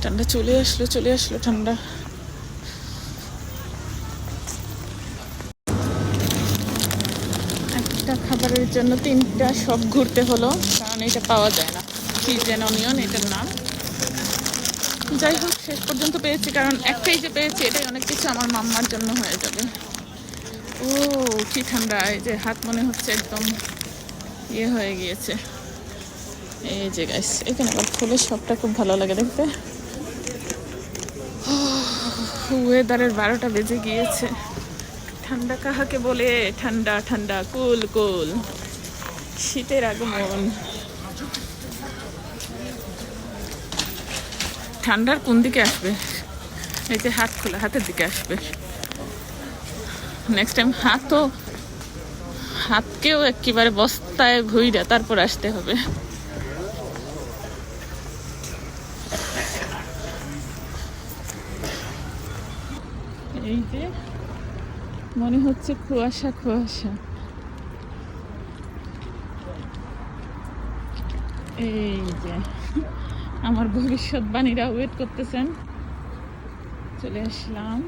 ঠান্ডা চলে আসলো ঠান্ডা। একটা খাবারের জন্য 3টা শপ ঘুরতে হলো, কারণ এটা পাওয়া যায় না। চিজ অ্যান্ড অনিয়ন এটার নাম। যাই হোক, শেষ পর্যন্ত পেয়েছি, কারণ একটাই যে পেয়েছি এটাই অনেক কিছু আমার মাম্মার জন্য হয়ে যাবে। ও কি ঠান্ডা! এই যে হাত মনে হচ্ছে একদম ইয়ে হয়ে গিয়েছে। এই যে গাইস, এখানে আবার ফুলের শপটা খুব ভালো লাগে দেখতে। ওয়েদারের 12টা বেজে গিয়েছে। ঠান্ডা কাহাকে বলে? ঠান্ডা ঠান্ডা, কুল কুল, শীতের আগমন। ঠান্ডার কোন দিকে আসবে? এই যে হাত খোলা, হাতের দিকে আসবে। নেক্সট টাইম হাতকেও একেবারে বস্তায় ভুইরা তারপর আসতে হবে। এই যে মনে হচ্ছে কুয়াশা কুয়াশা। এই যে আমার ভবিষ্যৎবাণীরা ওয়েট করতেছেন। চলে আসলাম।